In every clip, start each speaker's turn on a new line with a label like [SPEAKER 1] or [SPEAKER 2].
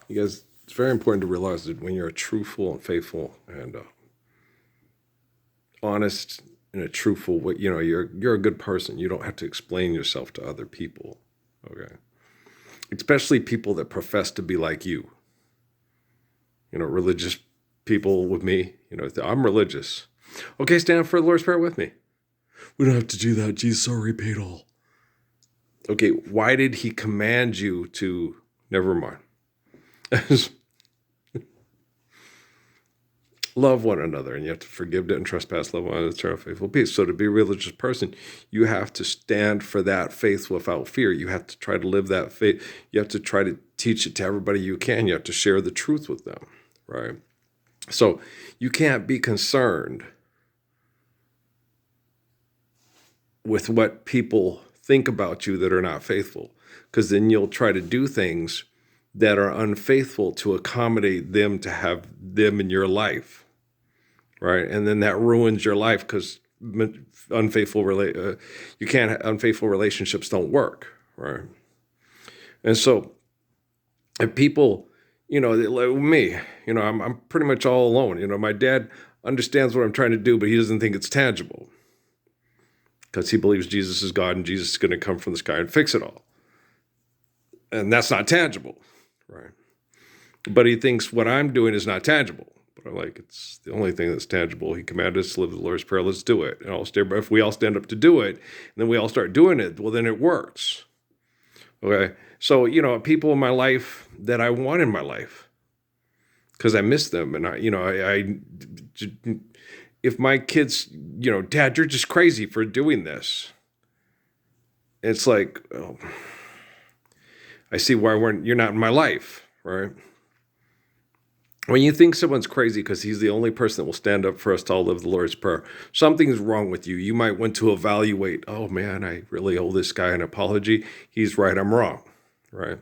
[SPEAKER 1] Because it's very important to realize that when you're truthful and faithful and honest in a truthful way, you're a good person. You don't have to explain yourself to other people. Okay. Especially people that profess to be like you. Religious people with me. I'm religious. Okay, stand for the Lord's Prayer with me. We don't have to do that. Jesus already paid all. Okay, why did he command you to? Never mind. Love one another, and you have to forgive and trespass, love one another, eternal faithful peace. So to be a religious person, you have to stand for that faith without fear. You have to try to live that faith. You have to try to teach it to everybody you can. You have to share the truth with them, right? So you can't be concerned with what people think about you that are not faithful, because then you'll try to do things that are unfaithful to accommodate them, to have them in your life, right? And then that ruins your life, because unfaithful relationships don't work, right? And so if people, like me, I'm pretty much all alone. My dad understands what I'm trying to do, but he doesn't think it's tangible, because he believes Jesus is God and Jesus is going to come from the sky and fix it all. And that's not tangible, right? But he thinks what I'm doing is not tangible. But I'm like, it's the only thing that's tangible. He commanded us to live the Lord's Prayer. Let's do it. And if we all stand up to do it, and then we all start doing it, well, then it works. Okay? So, people in my life that I want in my life, because I miss them. And if my kids, Dad, you're just crazy for doing this. It's like, oh, I see why you're not in my life, right? When you think someone's crazy because he's the only person that will stand up for us to all live the Lord's Prayer, something's wrong with you. You might want to evaluate, oh man, I really owe this guy an apology. He's right, I'm wrong, right?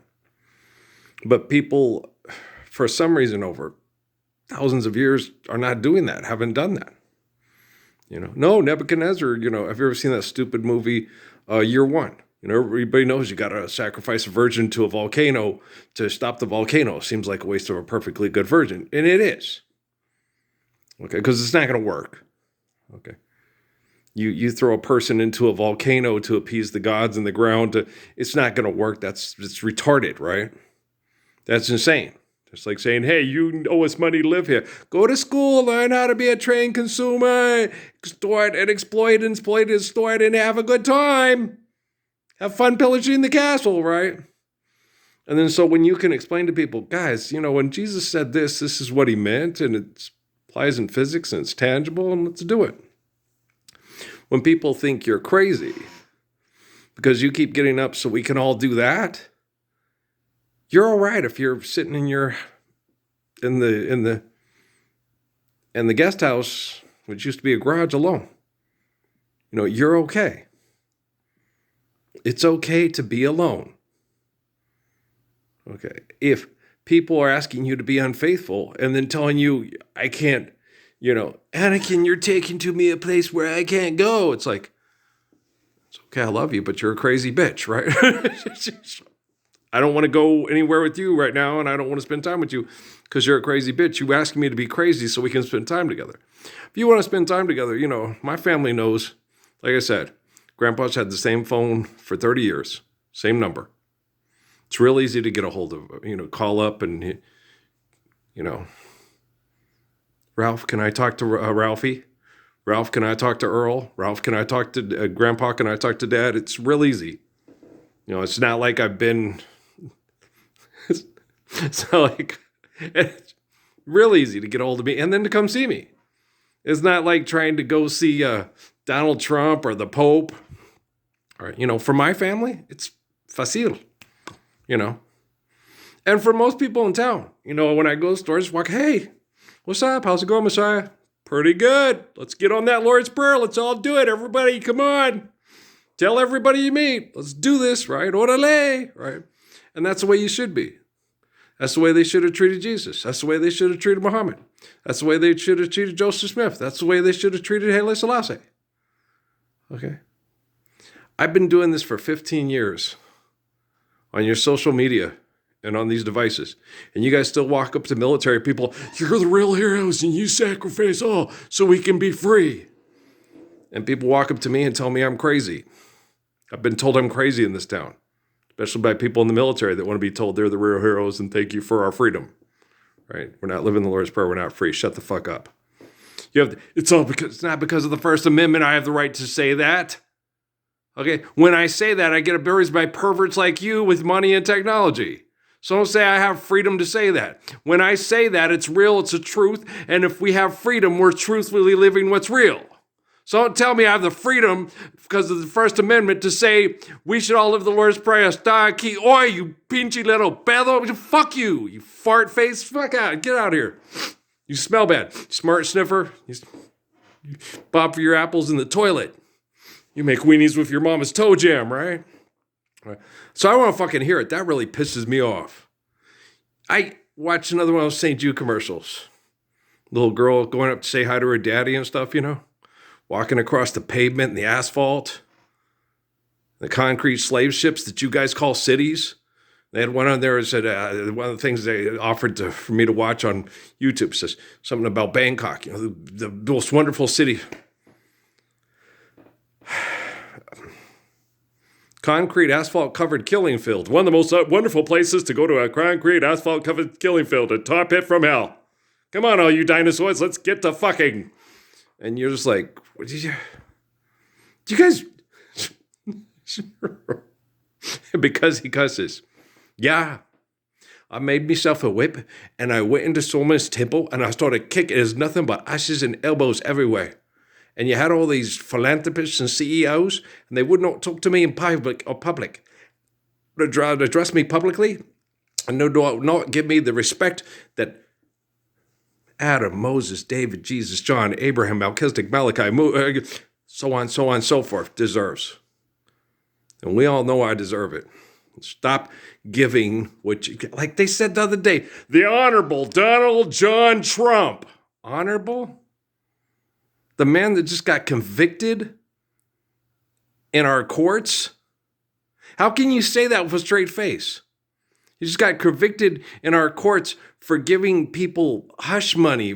[SPEAKER 1] But people, for some reason, over thousands of years are not doing that, haven't done that. No, Nebuchadnezzar, have you ever seen that stupid movie, Year One? Everybody knows you got to sacrifice a virgin to a volcano to stop the volcano. Seems like a waste of a perfectly good virgin. And it is. Okay, because it's not going to work. Okay. You throw a person into a volcano to appease the gods in the ground. It's not going to work. It's retarded, right? That's insane. It's like saying, hey, you owe us money to live here. Go to school, learn how to be a trained consumer, extort and exploit and extort and have a good time. Have fun pillaging the castle, right? And then so when you can explain to people, guys, when Jesus said this is what he meant, and it applies in physics and it's tangible, and let's do it. When people think you're crazy because you keep getting up so we can all do that, you're all right if you're sitting in the guest house, which used to be a garage, alone. You're okay. It's okay to be alone. Okay. If people are asking you to be unfaithful and then telling you, I can't, Anakin, you're taking to me a place where I can't go. It's like, it's okay, I love you, but you're a crazy bitch, right? I don't want to go anywhere with you right now, and I don't want to spend time with you because you're a crazy bitch. You asking me to be crazy so we can spend time together. If you want to spend time together, my family knows, like I said, Grandpa's had the same phone for 30 years, same number. It's real easy to get a hold of, call up and, Ralph, can I talk to Ralphie? Ralph, can I talk to Earl? Ralph, can I talk to Grandpa? Can I talk to Dad? It's real easy. It's not like I've been, it's real easy to get a hold of me and then to come see me. It's not like trying to go see Donald Trump or the Pope. All right, for my family, it's facile, And for most people in town, when I go to stores, walk, hey, what's up? How's it going, Messiah? Pretty good. Let's get on that Lord's Prayer. Let's all do it. Everybody, come on. Tell everybody you meet. Let's do this, right? Orale, right? And that's the way you should be. That's the way they should have treated Jesus. That's the way they should have treated Muhammad. That's the way they should have treated Joseph Smith. That's the way they should have treated Haile Selassie. Okay? I've been doing this for 15 years on your social media and on these devices. And you guys still walk up to military people, you're the real heroes and you sacrifice all so we can be free. And people walk up to me and tell me I'm crazy. I've been told I'm crazy in this town, especially by people in the military that want to be told they're the real heroes and thank you for our freedom. Right? We're not living the Lord's Prayer. We're not free. Shut the fuck up. It's not because of the First Amendment I have the right to say that. Okay? When I say that, I get abused by perverts like you with money and technology. So don't say I have freedom to say that. When I say that, it's real, it's a truth, and if we have freedom, we're truthfully living what's real. So don't tell me I have the freedom because of the First Amendment to say we should all live the Lord's Prayer. Oi, you pinchy little pedo. Fuck you, you fart face. Fuck out. Get out of here. You smell bad. Smart sniffer. You bob for your apples in the toilet. You make weenies with your mama's toe jam, right? So I want to fucking hear it. That really pisses me off. I watched another one of those St. Jude commercials. Little girl going up to say hi to her daddy and stuff, walking across the pavement and the asphalt, the concrete slave ships that you guys call cities. They had one on there that said, one of the things they offered for me to watch on YouTube says something about Bangkok, the most wonderful city. Concrete asphalt-covered killing field. One of the most wonderful places to go to a concrete asphalt-covered killing field, a tar pit from hell. Come on, all you dinosaurs, let's get to fucking. And you're just like, what did you guys... Because he cusses. Yeah, I made myself a whip, and I went into Solomon's temple, and I started kicking. There's nothing but ashes and elbows everywhere. And you had all these philanthropists and CEOs, and they would not talk to me in public. Address me publicly, and not give me the respect that Adam, Moses, David, Jesus, John, Abraham, Melchizedek, Malachi, so on, so forth, deserves. And we all know I deserve it. Stop giving what you, like they said the other day, the Honorable Donald John Trump. Honorable? The man that just got convicted in our courts? How can you say that with a straight face? He just got convicted in our courts for giving people hush money,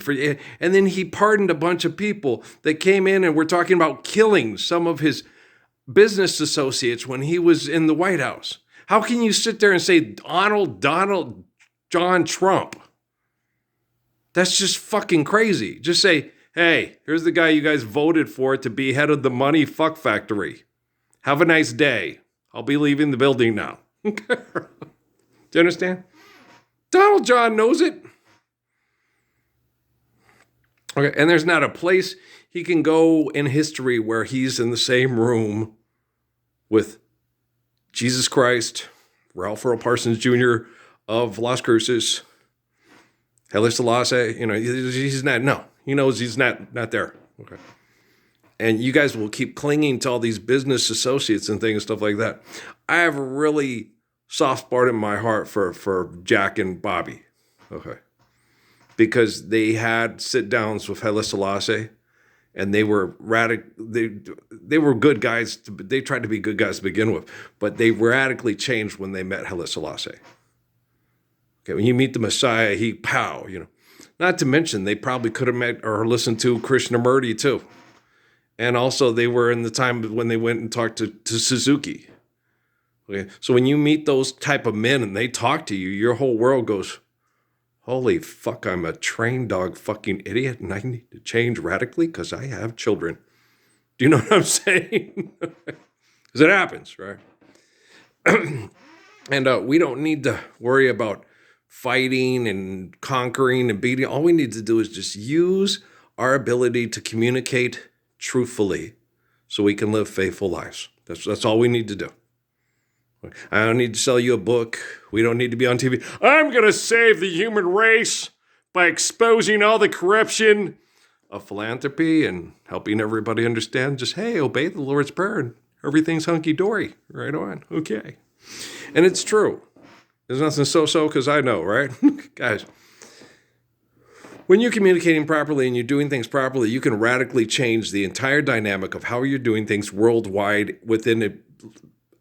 [SPEAKER 1] and then he pardoned a bunch of people that came in and were talking about killing some of his business associates when he was in the White House. How can you sit there and say Donald John Trump? That's just fucking crazy. Just say, hey, here's the guy you guys voted for to be head of the money fuck factory. Have a nice day. I'll be leaving the building now. Do you understand? Donald John knows it. Okay, and there's not a place he can go in history where he's in the same room with Jesus Christ, Ralph Earl Parsons Jr. of Las Cruces, Haile Selassie. He's not. No, he knows he's not there. Okay, and you guys will keep clinging to all these business associates and things, and stuff like that. I have a really soft spot in my heart for Jack and Bobby. Okay, because they had sit downs with Haile Selassie. And they were they were good guys. They tried to be good guys to begin with, but they radically changed when they met Haile Selassie. Okay, when you meet the Messiah, pow. Not to mention they probably could have met or listened to Krishnamurti too, and also they were in the time when they went and talked to Suzuki. Okay, so when you meet those type of men and they talk to you, your whole world goes, holy fuck, I'm a train dog fucking idiot and I need to change radically because I have children. Do you know what I'm saying? Because it happens, right? And we don't need to worry about fighting and conquering and beating. All we need to do is just use our ability to communicate truthfully so we can live faithful lives. That's all we need to do. I don't need to sell you a book. We don't need to be on TV. I'm going to save the human race by exposing all the corruption of philanthropy and helping everybody understand just, hey, obey the Lord's Prayer and everything's hunky-dory. Right on. Okay. And it's true. There's nothing so-so because I know, right? Guys, when you're communicating properly and you're doing things properly, you can radically change the entire dynamic of how you're doing things worldwide within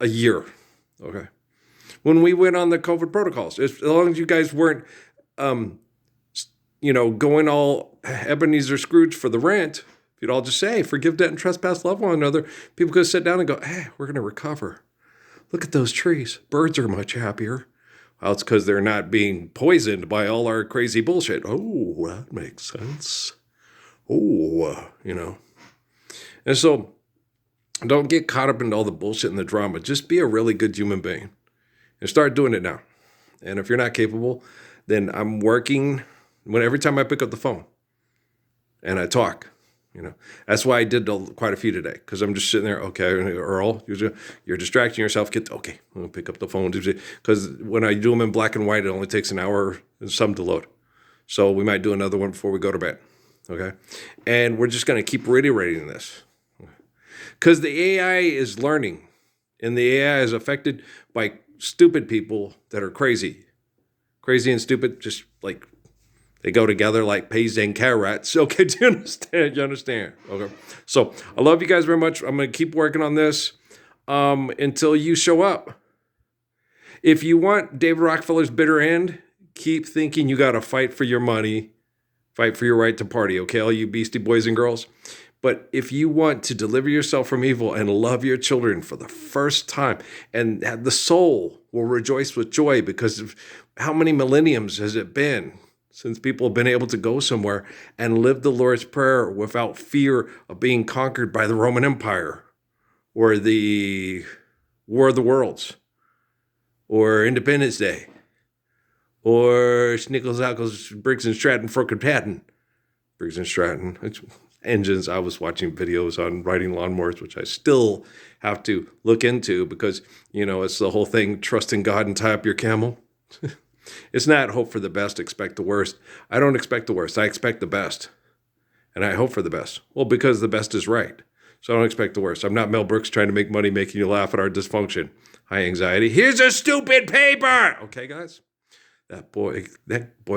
[SPEAKER 1] a year. Okay. when we went on the COVID protocols. As long as you guys weren't, going all Ebenezer Scrooge for the rent, if you'd all just say, forgive debt and trespass, love one another, people could sit down and go, hey, we're going to recover. Look at those trees. Birds are much happier. Well, it's because they're not being poisoned by all our crazy bullshit. Oh, that makes sense. Oh, And so don't get caught up in all the bullshit and the drama. Just be a really good human being and start doing it now. And if you're not capable, then I'm working every time I pick up the phone and I talk. That's why I did quite a few today, because I'm just sitting there. Okay, Earl, you're distracting yourself. I'm going to pick up the phone, because when I do them in black and white, it only takes an hour and some to load. So we might do another one before we go to bed. Okay, and we're just going to keep reiterating this, because the AI is learning, and the AI is affected by stupid people that are crazy and stupid, just like. They go together like peas and carrots. Okay, do you understand? You understand? Okay. So I love you guys very much. I'm going to keep working on this until you show up. If you want David Rockefeller's bitter end, keep thinking you got to fight for your money, fight for your right to party, okay, all you beastie boys and girls? But if you want to deliver yourself from evil and love your children for the first time, and the soul will rejoice with joy, because of how many millenniums has it been since people have been able to go somewhere and live the Lord's Prayer without fear of being conquered by the Roman Empire or the War of the Worlds or Independence Day or Schnickles, Briggs and Stratton, Frockin' Patton. Briggs and Stratton. Engines. I was watching videos on riding lawnmowers, which I still have to look into, because, it's the whole thing, trust in God and tie up your camel. It's not hope for the best, expect the worst. I don't expect the worst. I expect the best. And I hope for the best. Well, because the best is right. So I don't expect the worst. I'm not Mel Brooks trying to make money, making you laugh at our dysfunction. High anxiety. Here's a stupid paper. Okay, guys? That boy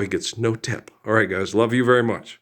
[SPEAKER 1] gets no tip. All right, guys. Love you very much.